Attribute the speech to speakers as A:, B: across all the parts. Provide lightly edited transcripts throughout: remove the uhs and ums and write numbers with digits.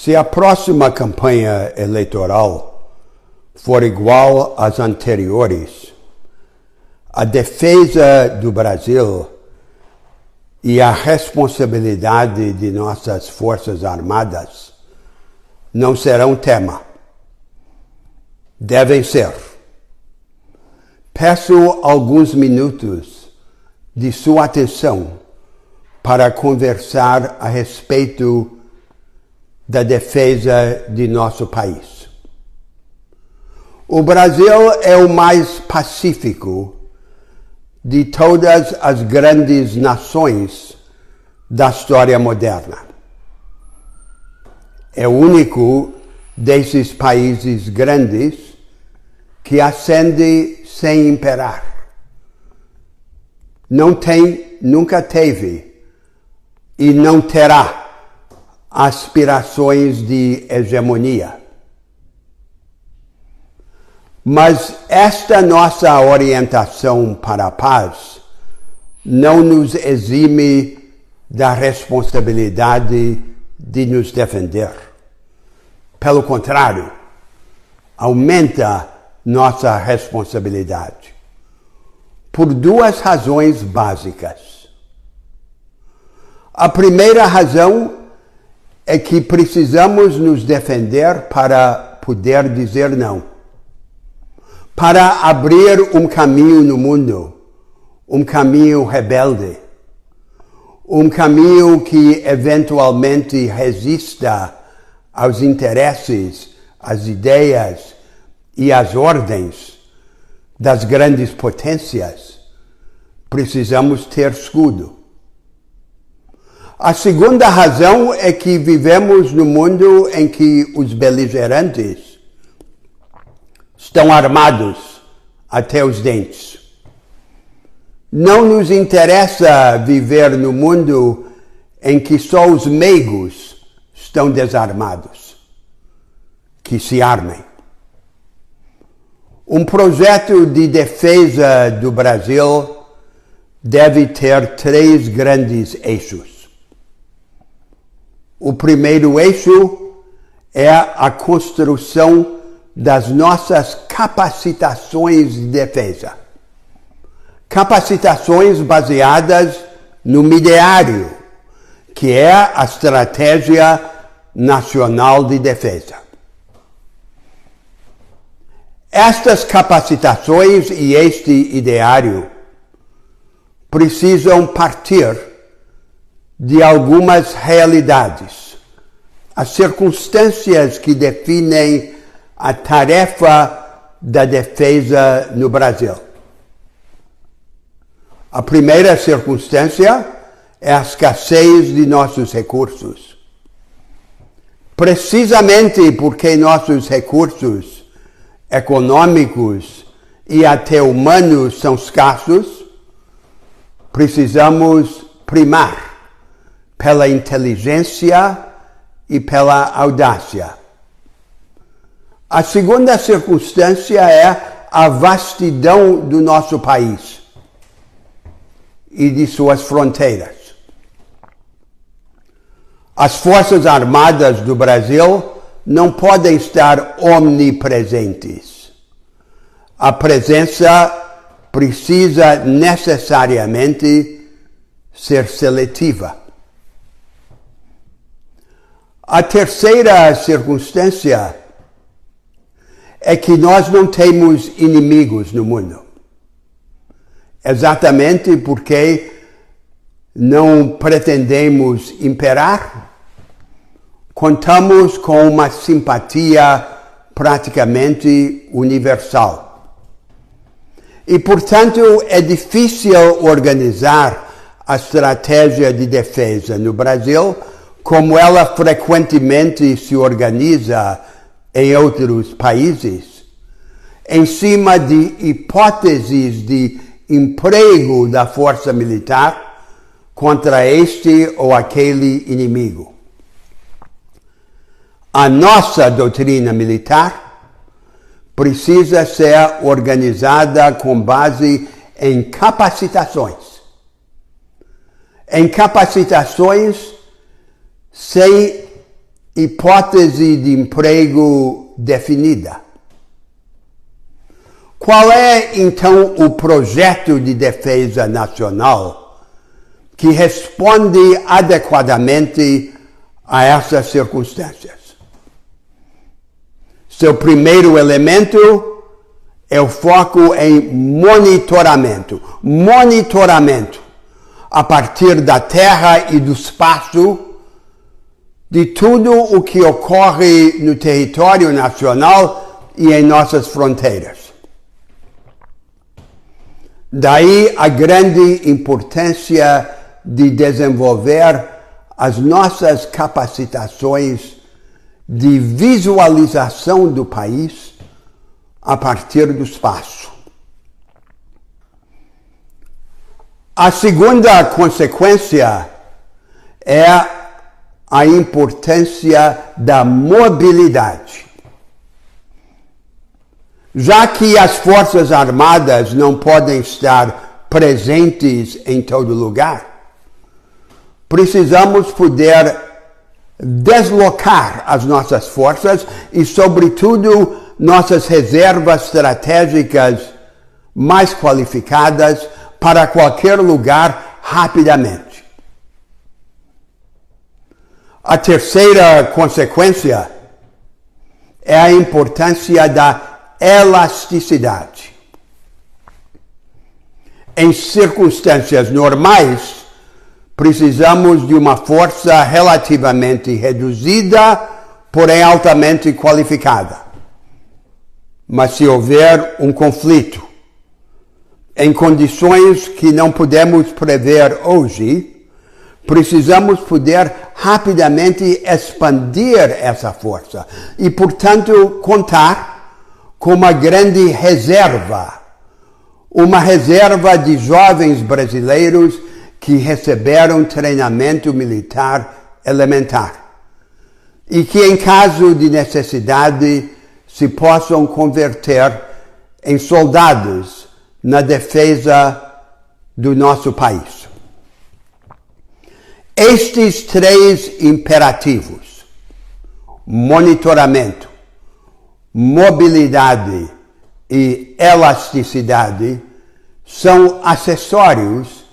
A: Se a próxima campanha eleitoral for igual às anteriores, a defesa do Brasil e a responsabilidade de nossas Forças Armadas não serão tema. Devem ser. Peço alguns minutos de sua atenção para conversar a respeito da defesa de nosso país. O Brasil é o mais pacífico de todas as grandes nações da história moderna. É o único desses países grandes que ascende sem imperar. Não tem, nunca teve e não terá aspirações de hegemonia. Mas esta nossa orientação para a paz não nos exime da responsabilidade de nos defender. Pelo contrário, aumenta nossa responsabilidade. Por duas razões básicas. A primeira razão é que precisamos nos defender para poder dizer não. Para abrir um caminho no mundo, um caminho rebelde, um caminho que eventualmente resista aos interesses, às ideias e às ordens das grandes potências, precisamos ter escudo. A segunda razão é que vivemos num mundo em que os beligerantes estão armados até os dentes. Não nos interessa viver no mundo em que só os meigos estão desarmados. Que se armem. Um projeto de defesa do Brasil deve ter três grandes eixos. O primeiro eixo é a construção das nossas capacitações de defesa. Capacitações baseadas no ideário, que é a Estratégia Nacional de Defesa. Estas capacitações e este ideário precisam partir de algumas realidades, as circunstâncias que definem a tarefa da defesa no Brasil. A primeira circunstância é a escassez de nossos recursos. Precisamente porque nossos recursos econômicos e até humanos são escassos, precisamos primar pela inteligência e pela audácia. A segunda circunstância é a vastidão do nosso país e de suas fronteiras. As Forças Armadas do Brasil não podem estar omnipresentes. A presença precisa necessariamente ser seletiva. A terceira circunstância é que nós não temos inimigos no mundo. Exatamente porque não pretendemos imperar, contamos com uma simpatia praticamente universal. E, portanto, é difícil organizar a estratégia de defesa no Brasil como ela frequentemente se organiza em outros países, em cima de hipóteses de emprego da força militar contra este ou aquele inimigo. A nossa doutrina militar precisa ser organizada com base em capacitações. Em capacitações sem hipótese de emprego definida. Qual é, então, o projeto de defesa nacional que responde adequadamente a essas circunstâncias? Seu primeiro elemento é o foco em monitoramento. Monitoramento a partir da terra e do espaço de tudo o que ocorre no território nacional e em nossas fronteiras. Daí a grande importância de desenvolver as nossas capacitações de visualização do país a partir do espaço. A segunda consequência é a importância da mobilidade. Já que as Forças Armadas não podem estar presentes em todo lugar, precisamos poder deslocar as nossas forças e, sobretudo, nossas reservas estratégicas mais qualificadas para qualquer lugar rapidamente. A terceira consequência é a importância da elasticidade. Em circunstâncias normais, precisamos de uma força relativamente reduzida, porém altamente qualificada. Mas se houver um conflito, em condições que não podemos prever hoje, precisamos poder rapidamente expandir essa força e, portanto, contar com uma grande reserva, uma reserva de jovens brasileiros que receberam treinamento militar elementar e que, em caso de necessidade, se possam converter em soldados na defesa do nosso país. Estes três imperativos, monitoramento, mobilidade e elasticidade, são acessórios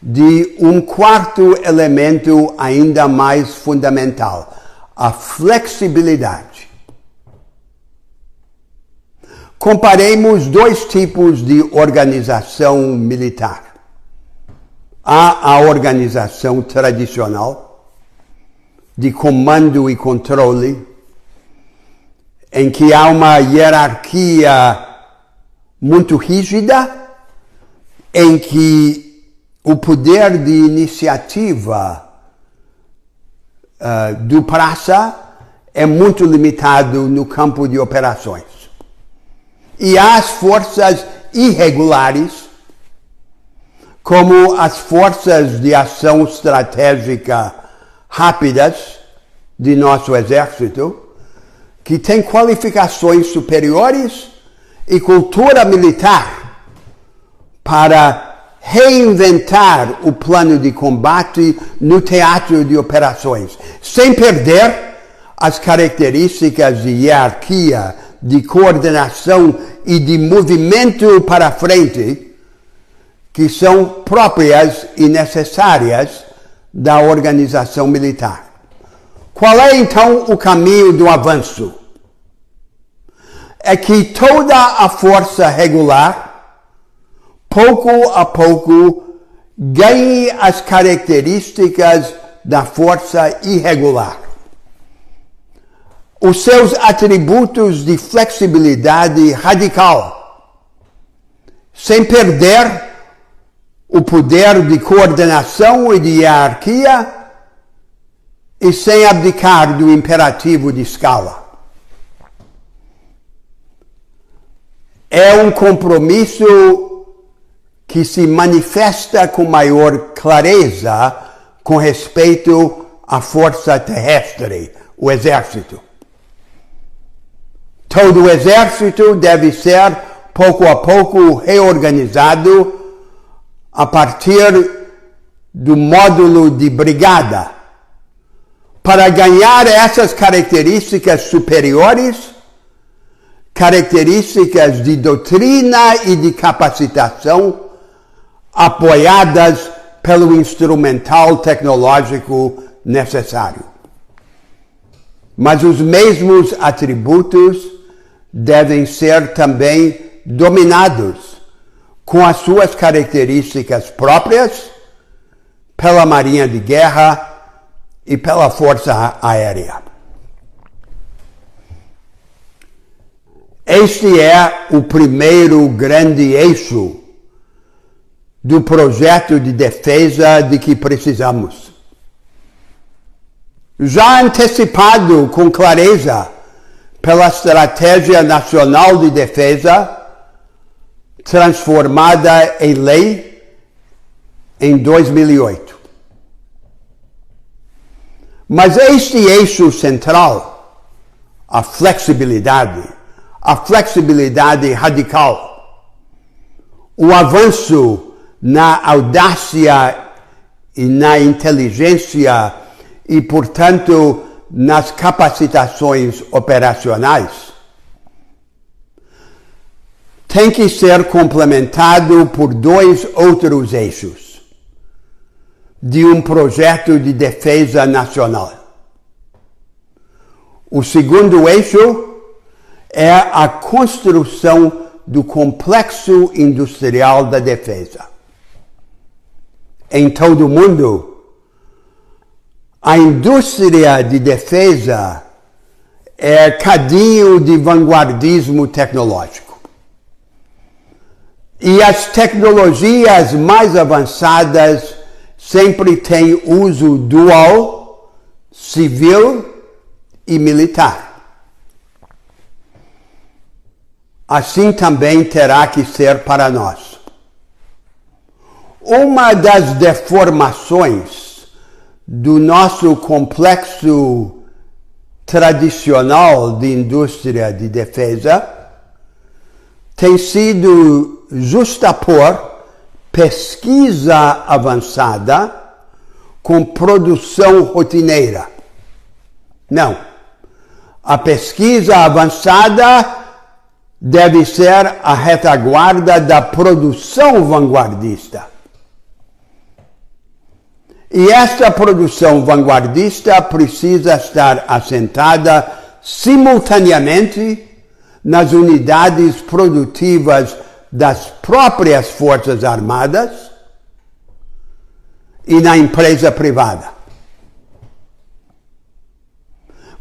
A: de um quarto elemento ainda mais fundamental, a flexibilidade. Comparemos dois tipos de organização militar. Há a organização tradicional, de comando e controle, em que há uma hierarquia muito rígida, em que o poder de iniciativa do praça é muito limitado no campo de operações. E há as forças irregulares, como as forças de ação estratégica rápidas de nosso exército, que têm qualificações superiores e cultura militar para reinventar o plano de combate no teatro de operações, sem perder as características de hierarquia, de coordenação e de movimento para frente, que são próprias e necessárias da organização militar. Qual é, então, o caminho do avanço? É que toda a força regular, pouco a pouco, ganhe as características da força irregular. Os seus atributos de flexibilidade radical, sem perder o poder de coordenação e de hierarquia e sem abdicar do imperativo de escala. É um compromisso que se manifesta com maior clareza com respeito à força terrestre, o exército. Todo o exército deve ser, pouco a pouco, reorganizado a partir do módulo de brigada, Para ganhar essas características superiores, características de doutrina e de capacitação, apoiadas pelo instrumental tecnológico necessário. Mas os mesmos atributos devem ser também dominados com as suas características próprias pela Marinha de Guerra e pela Força Aérea. Este é o primeiro grande eixo do projeto de defesa de que precisamos. Já antecipado com clareza pela Estratégia Nacional de Defesa, transformada em lei em 2008. Mas este eixo central, a flexibilidade radical, o avanço na audácia e na inteligência e, portanto, nas capacitações operacionais, tem que ser complementado por dois outros eixos de um projeto de defesa nacional. O segundo eixo é a construção do complexo industrial da defesa. Em todo o mundo, a indústria de defesa é cadinho de vanguardismo tecnológico. E as tecnologias mais avançadas sempre têm uso dual, civil e militar. Assim também terá que ser para nós. Uma das deformações do nosso complexo tradicional de indústria de defesa tem sido justapor pesquisa avançada com produção rotineira. Não. A pesquisa avançada deve ser a retaguarda da produção vanguardista. E esta produção vanguardista precisa estar assentada simultaneamente nas unidades produtivas das próprias Forças Armadas e na empresa privada.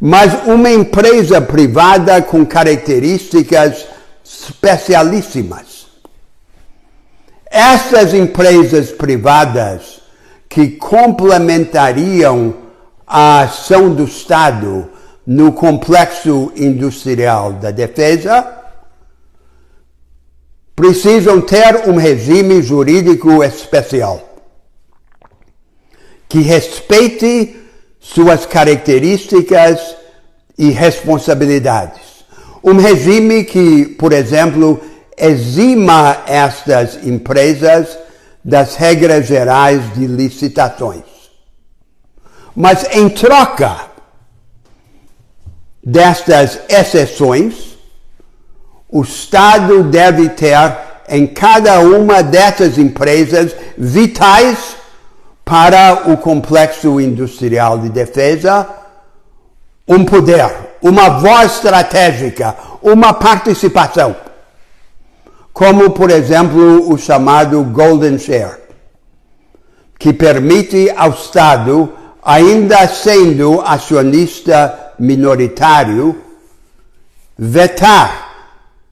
A: Mas uma empresa privada com características especialíssimas. Essas empresas privadas que complementariam a ação do Estado no complexo industrial da defesa precisam ter um regime jurídico especial que respeite suas características e responsabilidades. Um regime que, por exemplo, exima estas empresas das regras gerais de licitações. Mas em troca destas exceções, o Estado deve ter em cada uma dessas empresas vitais para o complexo industrial de defesa um poder, uma voz estratégica, uma participação, como, por exemplo, o chamado Golden Share, que permite ao Estado, ainda sendo acionista minoritário, vetar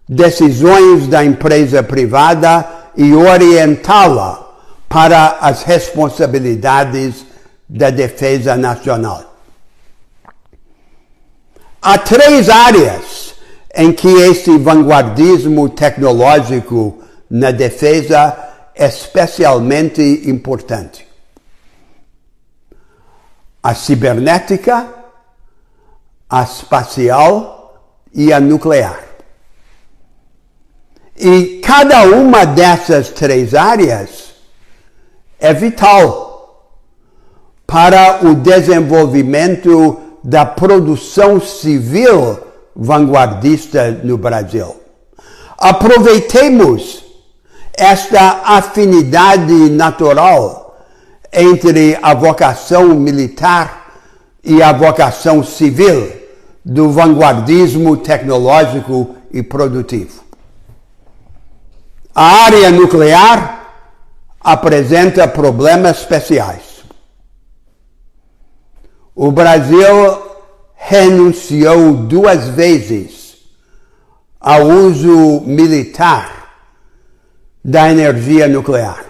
A: decisões da empresa privada e orientá-la para as responsabilidades da defesa nacional. Há 3 áreas em que esse vanguardismo tecnológico na defesa é especialmente importante: a cibernética, a espacial e a nuclear. E cada uma dessas 3 áreas é vital para o desenvolvimento da produção civil vanguardista no Brasil. Aproveitemos esta afinidade natural entre a vocação militar e a vocação civil do vanguardismo tecnológico e produtivo. A área nuclear apresenta problemas especiais. O Brasil renunciou 2 vezes ao uso militar da energia nuclear,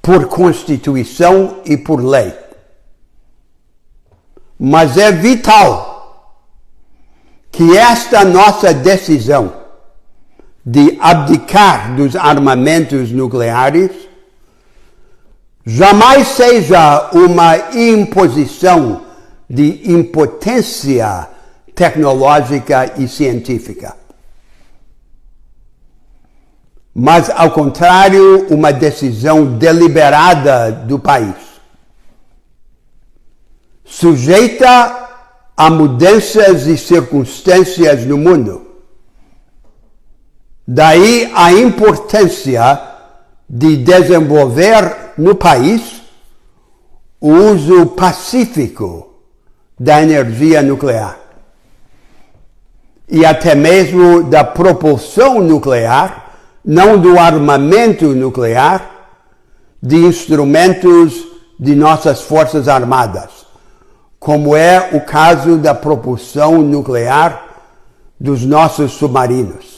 A: por Constituição e por lei. Mas é vital que esta nossa decisão de abdicar dos armamentos nucleares jamais seja uma imposição de impotência tecnológica e científica, mas, ao contrário, uma decisão deliberada do país, sujeita a mudanças e circunstâncias no mundo. Daí a importância de desenvolver no país o uso pacífico da energia nuclear e até mesmo da propulsão nuclear, não do armamento nuclear, de instrumentos de nossas forças armadas, como é o caso da propulsão nuclear dos nossos submarinos.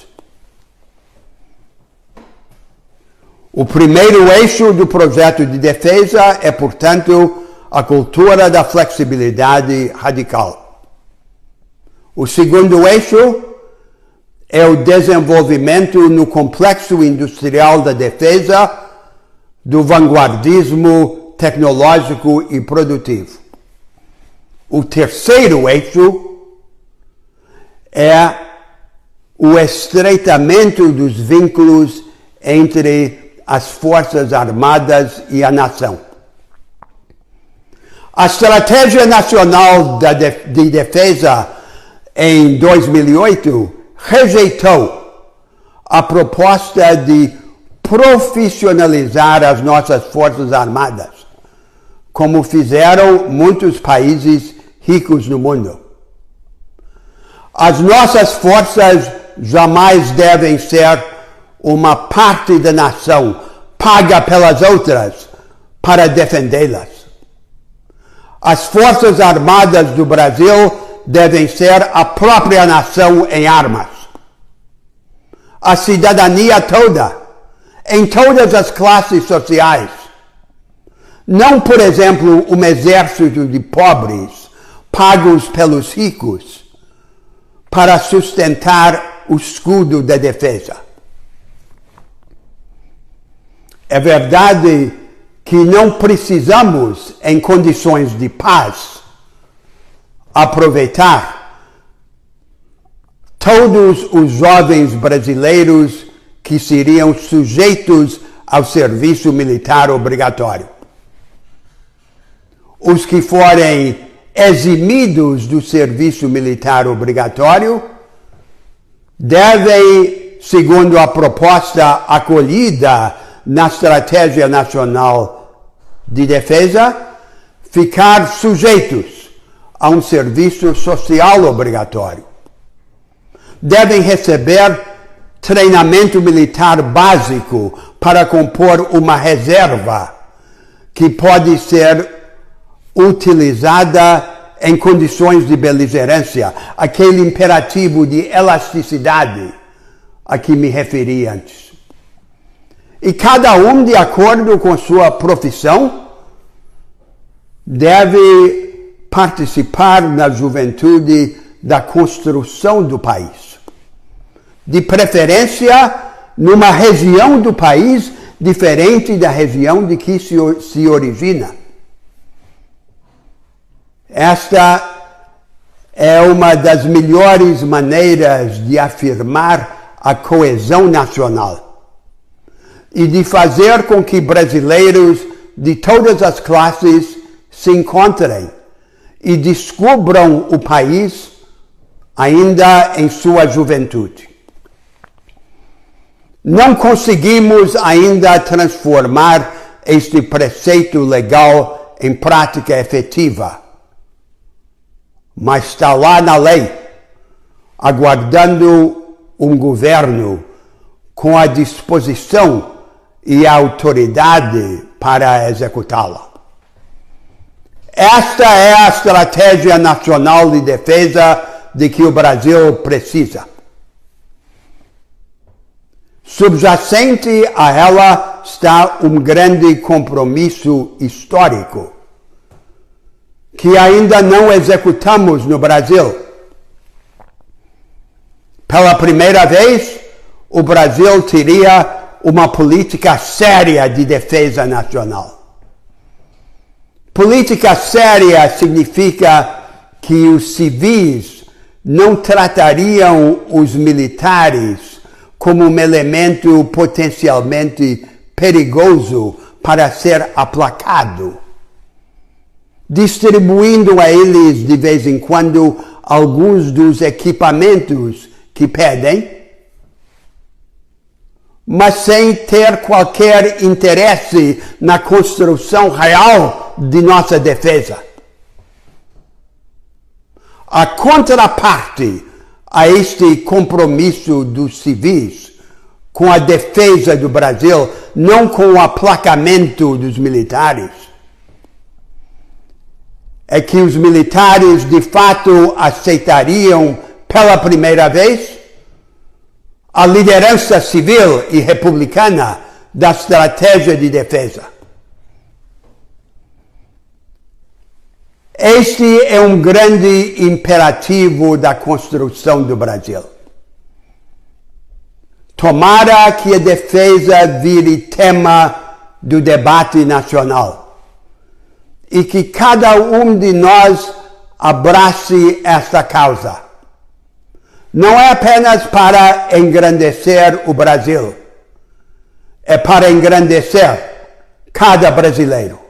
A: O primeiro eixo do projeto de defesa é, portanto, a cultura da flexibilidade radical. O segundo eixo é o desenvolvimento no complexo industrial da defesa do vanguardismo tecnológico e produtivo. O terceiro eixo é o estreitamento dos vínculos entre as Forças Armadas e a nação. A Estratégia Nacional de Defesa em 2008 rejeitou a proposta de profissionalizar as nossas Forças Armadas, como fizeram muitos países ricos no mundo. As nossas forças jamais devem ser uma parte da nação paga pelas outras para defendê-las. As Forças Armadas do Brasil devem ser a própria nação em armas. A cidadania toda, em todas as classes sociais. Não, por exemplo, um exército de pobres pagos pelos ricos para sustentar o escudo da defesa. É verdade que não precisamos, em condições de paz, aproveitar todos os jovens brasileiros que seriam sujeitos ao serviço militar obrigatório. Os que forem eximidos do serviço militar obrigatório devem, segundo a proposta acolhida na Estratégia Nacional de Defesa, ficar sujeitos a um serviço social obrigatório. Devem receber treinamento militar básico para compor uma reserva que pode ser utilizada em condições de beligerância, aquele imperativo de elasticidade a que me referi antes. E cada um, de acordo com sua profissão, deve participar na juventude da construção do país. De preferência, numa região do país diferente da região de que se origina. Esta é uma das melhores maneiras de afirmar a coesão nacional e de fazer com que brasileiros de todas as classes se encontrem e descubram o país ainda em sua juventude. Não conseguimos ainda transformar este preceito legal em prática efetiva, mas está lá na lei, aguardando um governo com a disposição e a autoridade para executá-la. Esta é a estratégia nacional de defesa de que o Brasil precisa. Subjacente a ela está um grande compromisso histórico que ainda não executamos no Brasil. Pela primeira vez, o Brasil teria uma política séria de defesa nacional. Política séria significa que os civis não tratariam os militares como um elemento potencialmente perigoso para ser aplacado, distribuindo a eles de vez em quando alguns dos equipamentos que pedem, mas sem ter qualquer interesse na construção real de nossa defesa. A contraparte a este compromisso dos civis com a defesa do Brasil, não com o aplacamento dos militares, é que os militares de fato aceitariam pela primeira vez a liderança civil e republicana da estratégia de defesa. Este é um grande imperativo da construção do Brasil. Tomara que a defesa vire tema do debate nacional e que cada um de nós abrace esta causa. Não é apenas para engrandecer o Brasil, é para engrandecer cada brasileiro.